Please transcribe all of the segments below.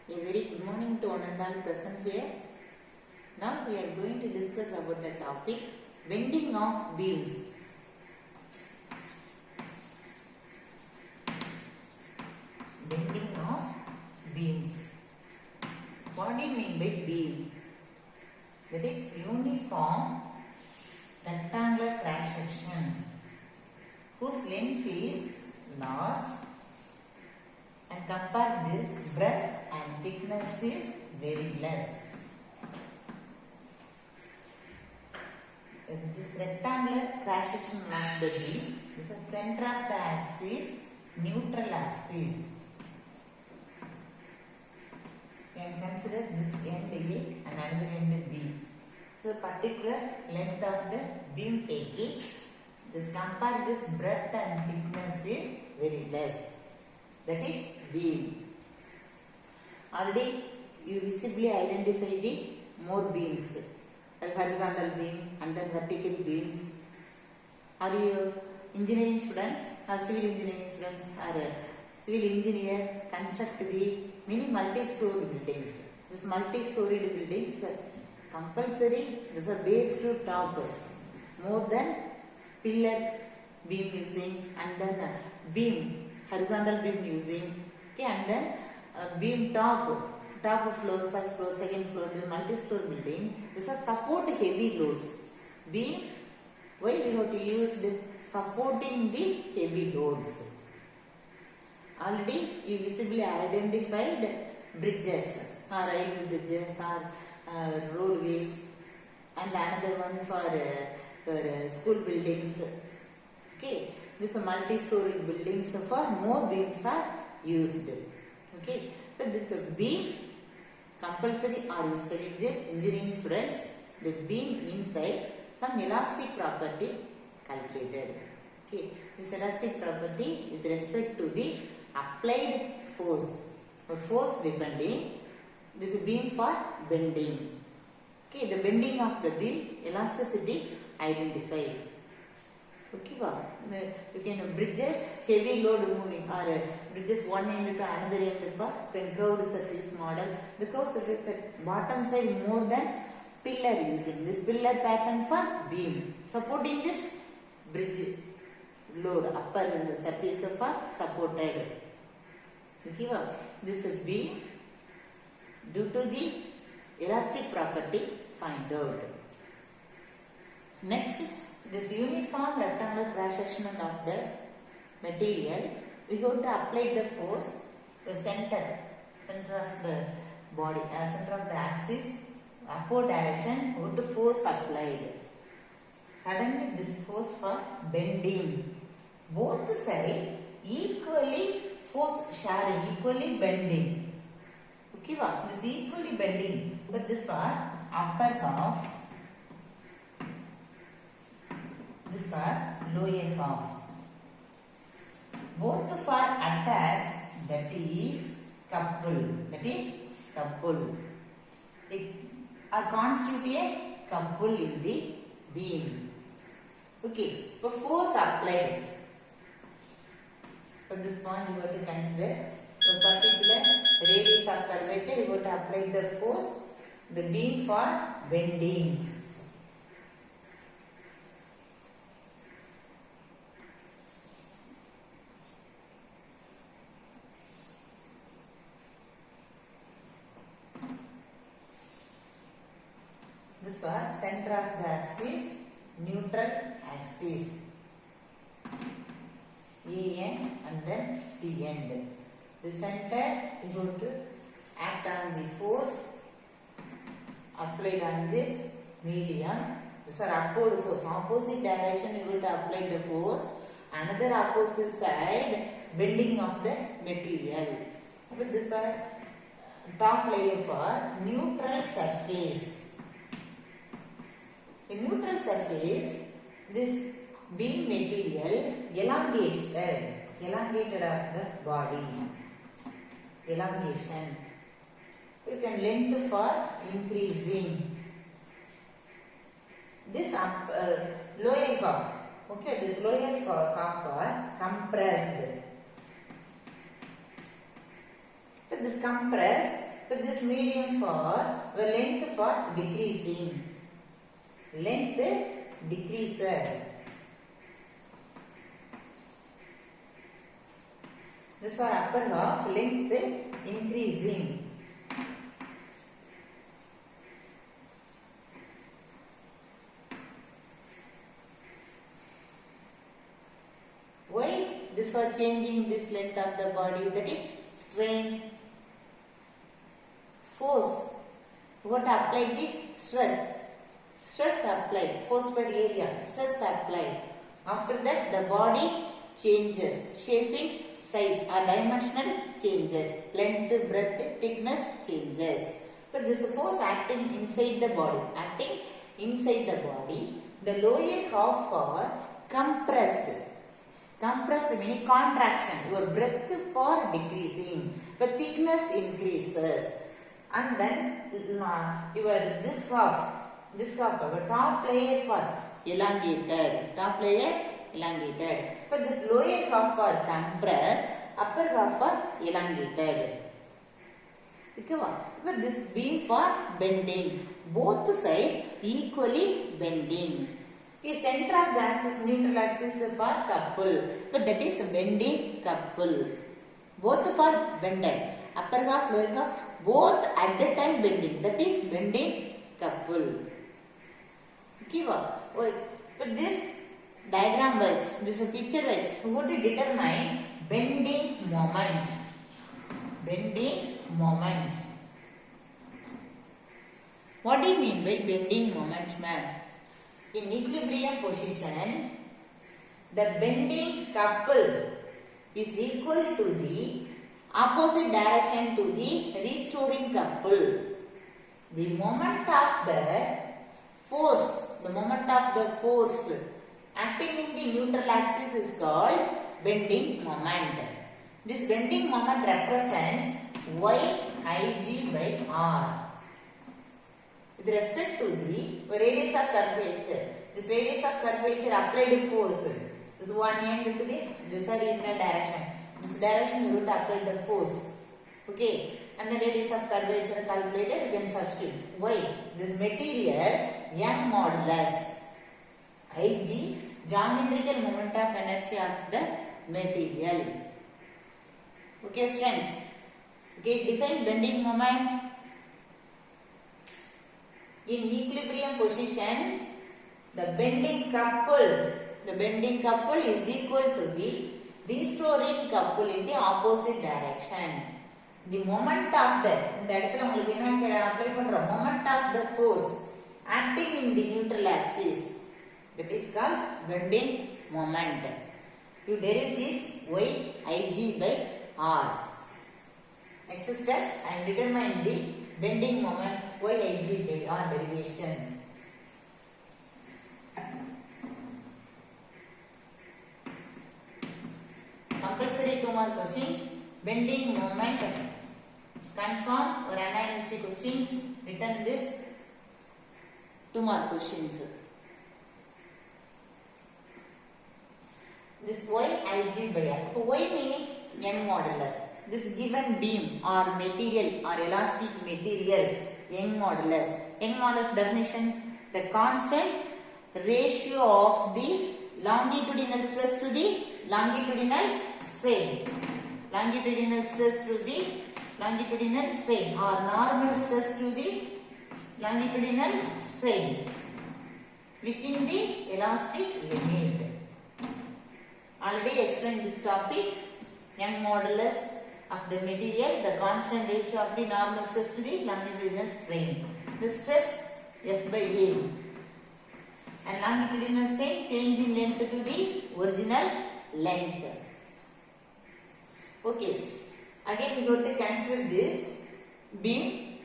A very good morning to one and all present here. Now we are going to discuss about the topic bending of beams. Bending of beams. What do you mean by beam? That is uniform rectangular cross section whose length is large and compare this breadth and thickness is very less. This rectangular cross section of the beam is the center of the axis, neutral axis. You can consider this end A and another end B. So particular length of the beam taken. This compare this breadth and thickness is very less. That is beam. Already you visibly identify the more beams, horizontal beam and then vertical beams. Are you engineering students or civil engineering students or civil engineer construct the many multi-story buildings? This multi-storied buildings compulsory, this is base to top, more than pillar beam using and then beam, horizontal beam using, okay, and then beam top floor, first floor, second floor, the multi-story building. These are support heavy loads. Beam, why we have to use the supporting the heavy loads. Already you visibly identified bridges, or railway bridges, or roadways, and another one for school buildings. Okay, these are multi-story buildings, for more beams are used. Okay, but this beam compulsory are you studying this engineering students, the beam inside some elastic property calculated. Okay, this elastic property with respect to the applied force or force depending. This is beam for bending. Okay, the bending of the beam, elasticity identified. Okay, you can bridges heavy load moving or bridges one end to another end for curved surface model. The curved surface at bottom side more than pillar using this pillar pattern for beam supporting this bridge load upper surface for supported. Okay, this will be due to the elastic property find out. Next, this uniform rectangular cross section of the material, we have to apply the force to center of the body, center of the axis, upward direction, we have to force applied. Suddenly this force for bending. Both sides equally force sharing, equally bending. Okay, this equally bending, but this for upper half, this for lower half. Both for attached, that is coupled. They are constitute a couple in the beam. Okay, the force applied. For this point you have to consider the particular radius of curvature, you have to apply the force, the beam for bending. This for center of the axis, neutral axis. A end and then the end. The center is going to act on the force applied on this medium. This are upward force. Opposite direction you will to apply the force. Another opposite side bending of the material. But this for top layer for neutral surface. In neutral surface, this beam material elongated of the body. Elongation. You can length for increasing. This lower half, okay, this lower half are compressed. This compressed So this medium for length for decreasing. Length decreases. This for upper half, length increasing. Why? This for changing this length of the body, that is strain. Force. What applied the stress. Stress applied. Force per area. Stress applied. After that the body changes. Shaping, size or dimensional changes. Length, breadth, thickness changes. So this force acting inside the body. Acting inside the body. The lower half are compressed. Compressed meaning contraction. Your breadth for decreasing. The thickness increases. And then your this half, our top layer for elongated. Top layer elongated. But this lower half are compressed. Upper half are elongated. Okay, but this beam for bending. Both sides equally bending. Okay, center of the axis, neutral axis for couple. But that is bending couple. Both for bended. Upper half, lower half, both at the time bending. That is bending couple. Okay, but this diagram wise, this is picture wise, what to determine bending moment. Bending moment. What do you mean by bending moment, ma'am? In equilibrium position, the bending couple is equal to the opposite direction to the restoring couple. The moment of the force, acting in the neutral axis is called bending moment. This bending moment represents Yig by R. With respect to the radius of curvature, this radius of curvature applied force. This one end to this are in the direction. This direction you will apply the force. Okay. And the radius of curvature calculated, you can substitute. Why? This material Young modulus. Ig, geometrical moment of inertia of the material. Okay, friends. Okay, define bending moment. In equilibrium position, the bending couple is equal to the restoring couple in the opposite direction. The moment of the moment of the force acting in the neutral axis, that is called bending moment. You derive this Yig by R. Next step, and determine the bending moment Yig by R derivation. Compulsory 2 more questions. Bending moment. Confirm or analysis questions. Return this 2 more questions. This Yig by R. Y meaning Young modulus. This given beam or material or elastic material, Young modulus. Young modulus definition: the constant ratio of the longitudinal stress to the longitudinal strain. Longitudinal stress to the longitudinal strain, or normal stress to the longitudinal strain within the elastic limit. Already explained this topic. Young modulus of the material, the constant ratio of the normal stress to the longitudinal strain. The stress F by A, and longitudinal strain change in length to the original length. Okay. Again we go to consider this beam,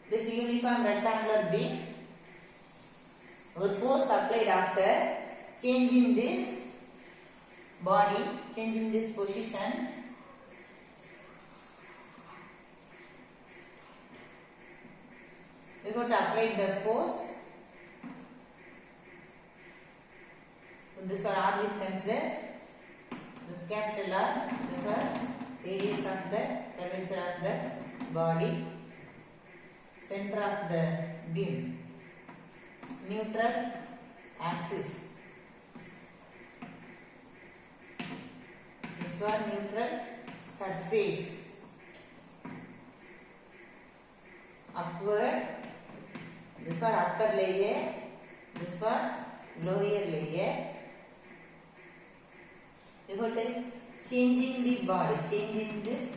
this uniform rectangular beam. Our force applied after changing this body, changing this position. We got to apply the force. This for R you consider. This capital R, this for radius of the curvature of the body. center of the beam, neutral axis. This for neutral surface. Upward. This for upper layer. This for lower layer. You got to changing the body, changing this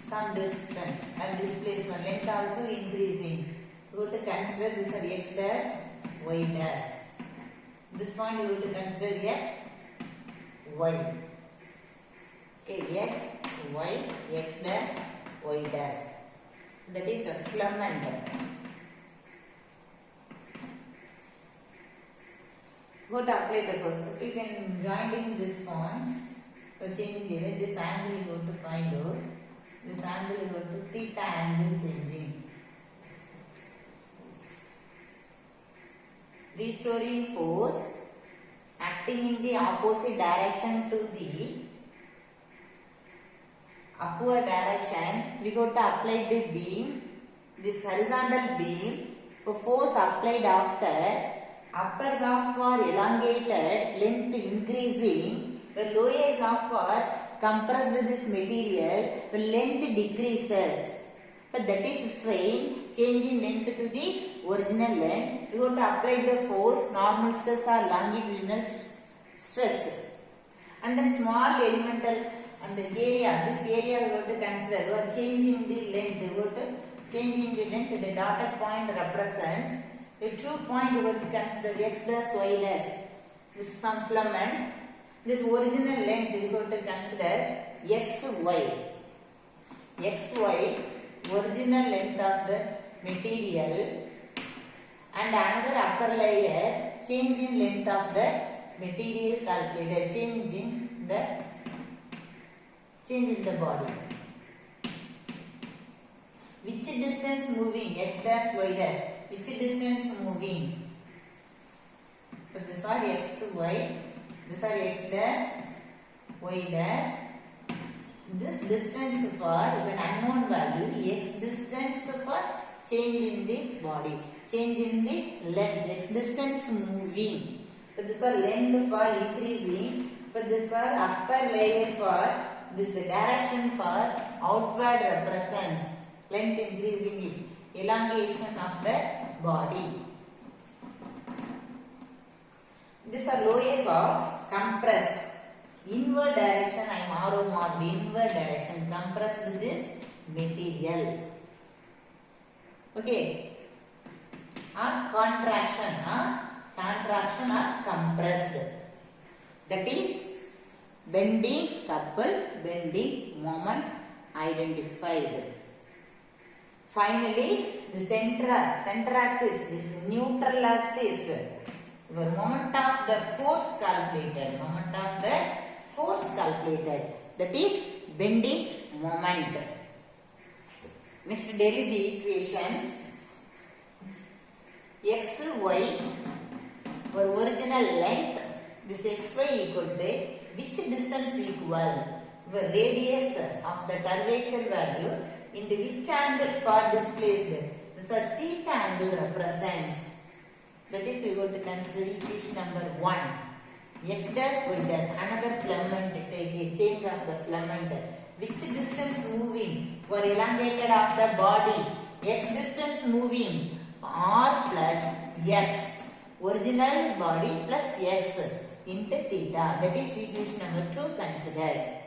some distance and displacement, length also increasing. You got to consider this are x dash, y dash. This point you got to consider x, y. Okay, x, y, x dash, y dash. That is a filament. Go to apply the force. You can join in this point. So changing the this angle you go to find out. This angle you go to theta angle changing. Restoring force acting in the opposite direction to the upward direction. We go to apply the beam. This horizontal beam. The force applied after upper half are elongated, length increasing, the lower half are compressed this material, the length decreases. But that is strain, changing length to the original length. You have to apply the force, normal stress or longitudinal stress. And then small elemental and the area, this area we have to consider, you are changing the length, you have to changing the length, the dotted point represents the 2 point you have to consider x dash, y dash. This is some filament. This original length you have to consider x, y. X, y, original length of the material, and another upper layer, change in length of the material calculated, change in the body. Which distance moving? X dash, y dash. Which distance moving? So this are x, y. This are x dash, y dash. This distance for an unknown value. X distance for change in the body. Change in the length. X distance moving. So this for length for increasing. But this for upper layer for this direction for outward represents. Length increasing it. Elongation of the body. This are lower half compressed. Inward direction I am arrow marked. Inward direction compressed this material. Okay. Contraction. Contraction or compressed. That is bending couple, bending moment identified. Finally, the center axis, this neutral axis, the moment of the force calculated, that is bending moment. Next, derive the equation x, y, for original length, this xy equal to which distance equal? The radius of the curvature value in the which angle for displaced. This is theta angle represents. That is we go to consider equation number 1. X dash, y dash, another filament, take a change of the filament. Which distance moving? For elongated of the body. X distance moving. R plus x. Original body plus x into theta. That is equation number 2 considered.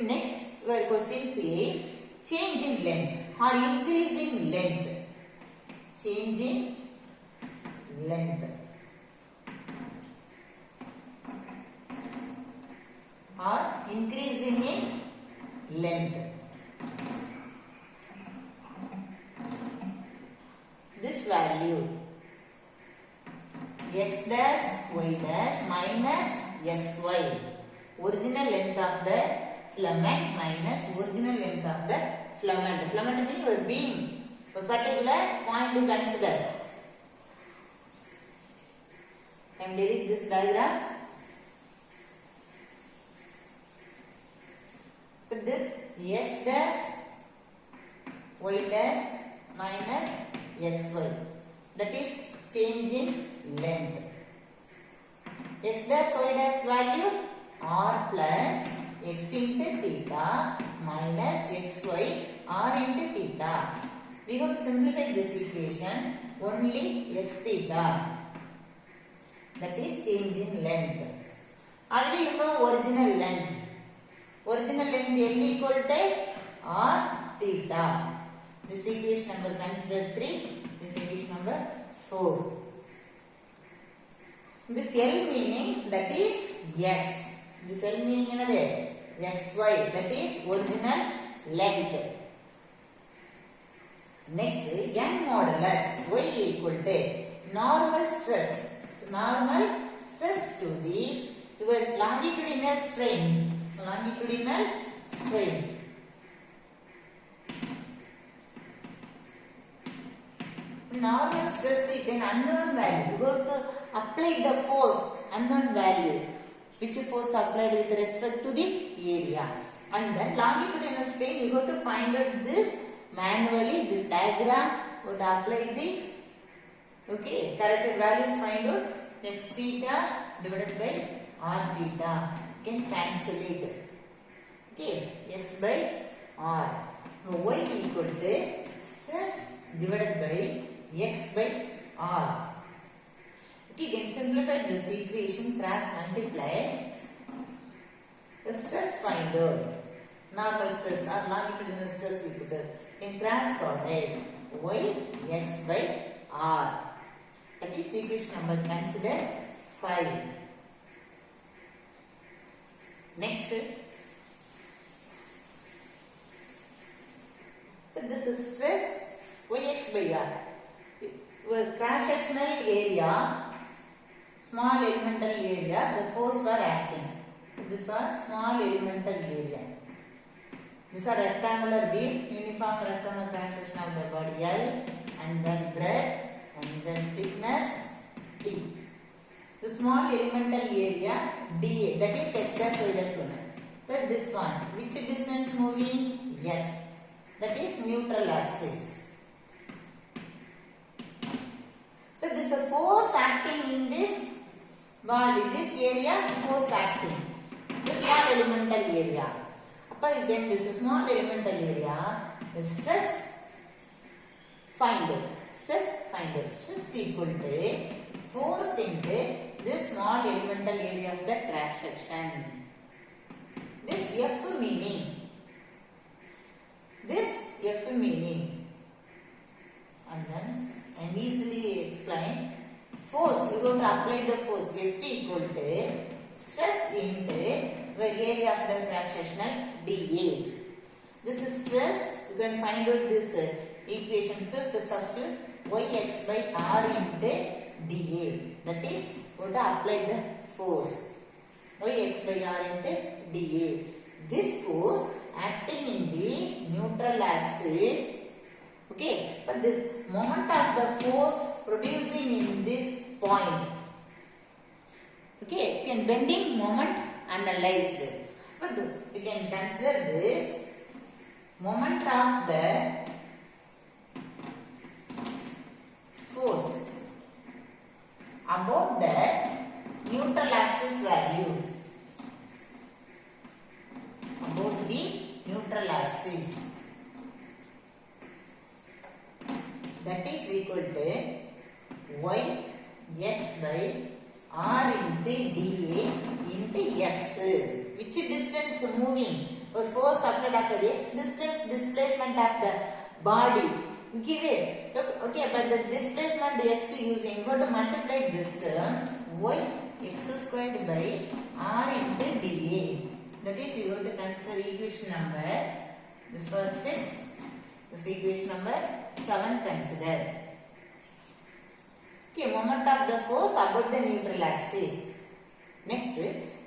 Next, your question say change in length or increasing length. Change in length or increasing in length. This value x dash, y dash minus xy. Original length of the filament minus original length of the filament. Filament means your beam. A particular point to consider. And delete this diagram. Put this x dash y dash minus xy. That is change in length. X dash y dash value r plus x into theta minus xy r into theta. We have to simplify this equation only x theta. That is change in length. Already you know original length. Original length L equal to r theta. This equation number consider 3. This equation number 4. This L meaning that is x. This L meaning another xy, that is original length. Next, n modulus y equal to normal stress. So, normal stress to the your longitudinal strain. Longitudinal strain. Normal stress is an unknown value. You have to apply the force, unknown value. Which force applied with respect to the area. And then longitudinal strain, you have to find out this manually, this diagram. You have to apply the corrected values, find out x theta divided by r theta. You can cancel it. Okay, x by r. Now y equal to stress divided by x by r. You can simplify this equation, cross multiply. The stress find out. Normal stress or longitudinal stress equal to, can cross product y x by r. That is equation number consider 5. Next, this is stress yx by r. Cross-sectional area, small elemental area, the force were acting. This was small elemental area. These are rectangular beam, uniform rectangular cross-section of the body L, and then breadth, and then thickness T. The small elemental area dA, that is x dash y dash limit. But this one, which distance moving? Yes, that is neutral axis. So this is a force acting in this body, this area, force acting. This small elemental area. Then this small elemental area, the stress find out. Stress equal to force into this small elemental area of the cross section. This F meaning. And then and easily explain. Force, you going to apply the force F equal to stress into the area of the cross sectional dA. This is stress. You can find out this equation fifth substitute yx by r into dA. That is, going to apply the force yx by r into dA. This force acting in the neutral axis. Okay, but this moment of the force producing in this point. Okay, you can bending moment analyzed. But you can consider this moment of the force about the neutral axis value. About the neutral axis. That is equal to y x by r into dA into x. Which distance moving or force applied after x distance displacement of the body. Give it. Okay, but the displacement x using, go to multiply this term y x squared by r into dA. That is, you have to consider equation number. This was 6. This equation number 7 consider. Okay, moment of the force about the neutral axis. Next,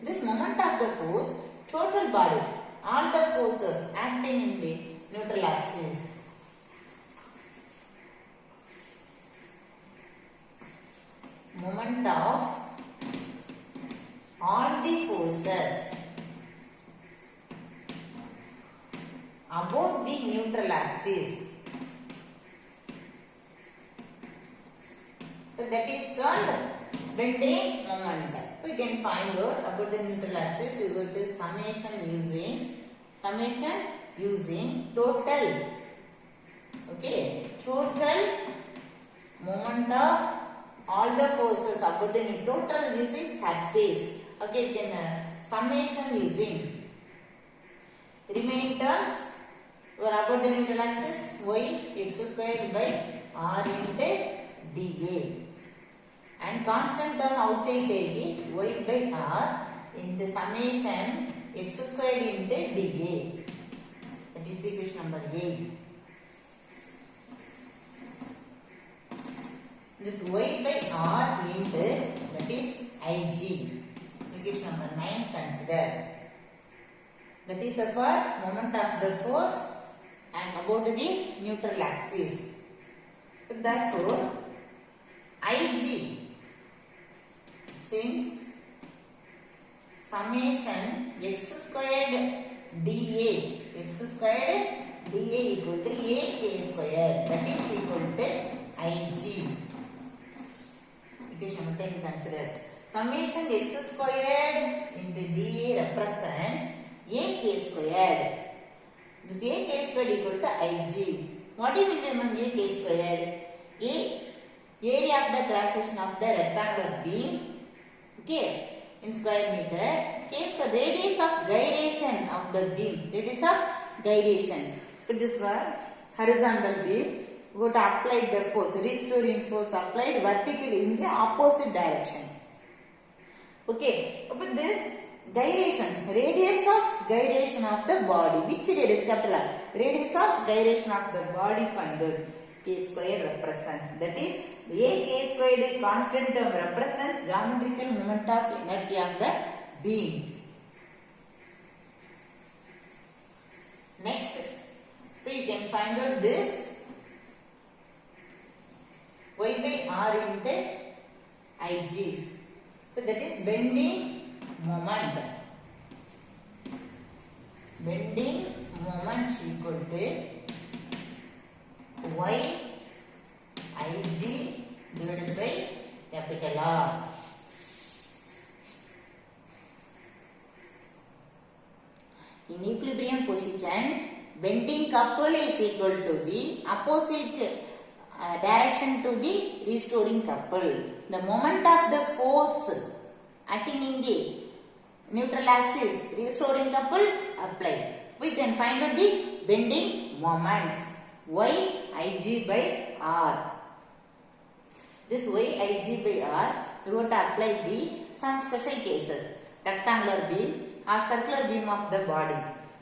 this moment of the force, total body, all the forces acting in the neutral axis. Moment of all the forces about the neutral axis. that is called bending moment. We can find out about the neutral axis. We go to summation using total. Okay, total moment of all the forces about the total using surface. Okay, you can summation using remaining terms. Or about the neutral axis, y x squared by r into dA, and constant term outside taking y by r into summation x squared into dA. That is equation number 8. This y by r into, that is Ig. Equation number 9 consider. That is for moment of the force and about the neutral axis. Therefore, Ig, since summation x squared dA equal to a k squared, that is equal to Ig. Equation number 10 consider. Summation x squared into dA represents a k squared. This a k squared equal to Ig. What do you mean by a k squared? Area of the cross section of the rectangular beam, okay, in square meter. K square, radius of gyration of the beam. Radius of gyration. So this one horizontal beam. We got to apply the force, restoring force applied vertically in the opposite direction. Okay, but this gyration, radius of gyration of the body. Which radius? Capital R. Radius of gyration of the body find out. K square represents. That is, a k squared constant term represents geometrical moment of inertia of the beam. Next, we can find out this y by r into Ig. So that is bending moment. Bending moment equal to y Ig divided by capital R. In equilibrium position, bending couple is equal to the opposite direction to the restoring couple. The moment of the force acting in the neutral axis, restoring couple apply. We can find out the bending moment. Y Ig by R. This Y Ig by R, we want to apply some special cases. Rectangular beam or circular beam of the body.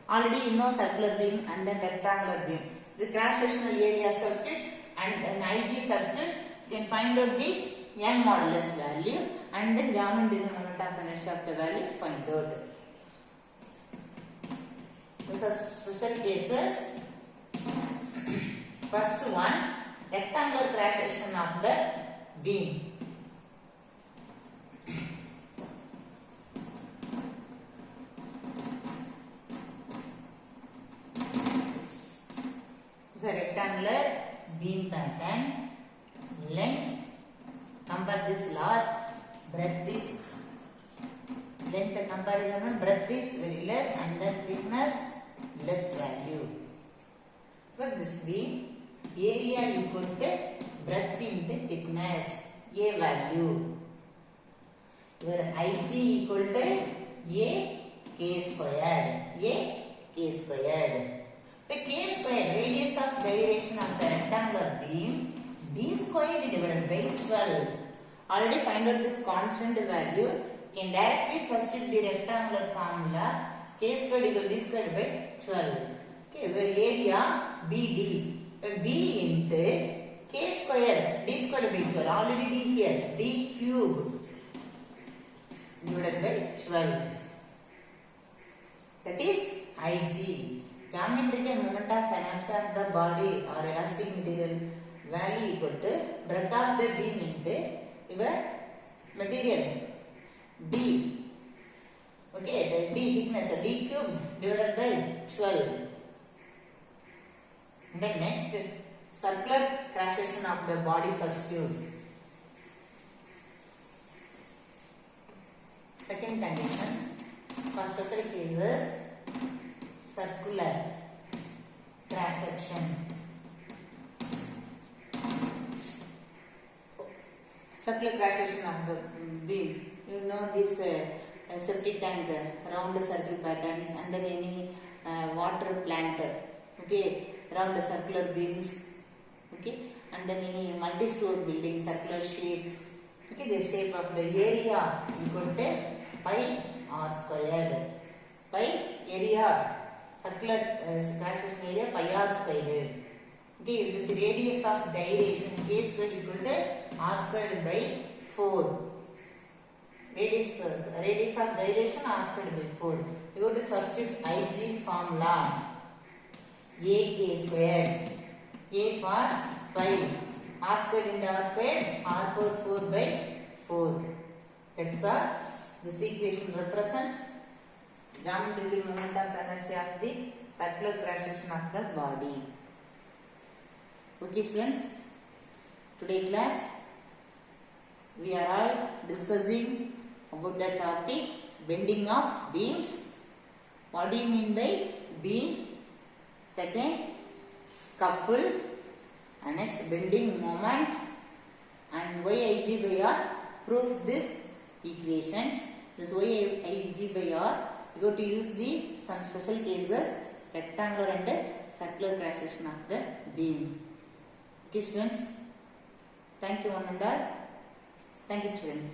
Already you know circular beam and then rectangular beam. The cross-sectional area substitute and an Ig substitute, you can find out the Young modulus value and then geometrical moment of inertia of the value find out. These are special cases. First one, rectangular cross section of the beam. It's a rectangular beam pattern. Length, compare this large, breadth is length comparison, breadth is very less and then thickness less value. For this beam, area equal to breadth into thickness, A value. Your Ig equal to A k squared, A k squared. The k squared, radius of gyration of the rectangular beam, d squared divided by 12. Already find out this constant value. You can directly substitute the rectangular formula. K squared equal to d squared by 12. Okay, where area BD. B into k squared, d squared by 12. Already d here. D cube divided by 12. That is Ig. Geometrical moment of inertia of the body or elastic material value equal to breadth of the beam into your material D. Okay, the D thickness, D cube divided by 12. And then next, circular cross section of the body substitute. Second condition, for special cases, circular cross section. Circular cross section of the beam. You know this septic tank round circle patterns, and then any water plant. Okay, round the circular beams. Okay, and then any multi-story building, circular shapes. Okay, the shape of the area equal to pi r squared. Pi area, circular cross section area pi r squared. Okay, this radius of gyration k squared equal to r squared by 4. Radius of gyration r squared by 4. You go to substitute Ig formula. A k squared. A for pi. R squared into r squared. R power 4 by 4. That's all. This equation represents geometrical moment of inertia of the circular cross section of the body. Okay, students. Today class we are all discussing about the topic bending of beams. What do you mean by beam? Second, couple, and next bending moment, and yig by r. Prove this equation. This yig by r, you go to use the some special cases, rectangular and circular cross section of the beam. Okay, students. Thank you one and all. Thank you, students.